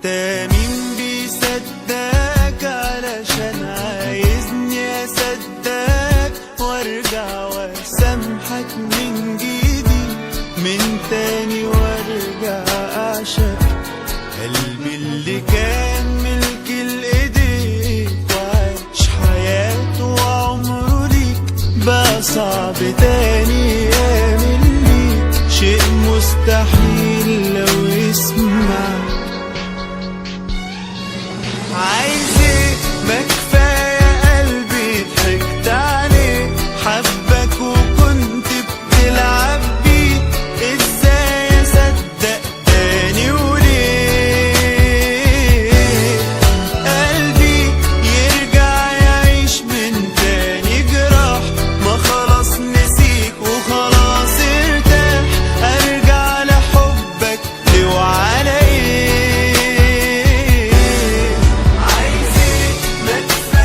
وانت مين بيصدقك علشان عايزني اصدقك وارجع واسامحك من جديد من تاني وارجع اعشق قلبي اللي كان ملك الايديك وعايش حياته وعمره ليك بقى صعب تاني يعمل ليك شيء مستحيل لو يسمع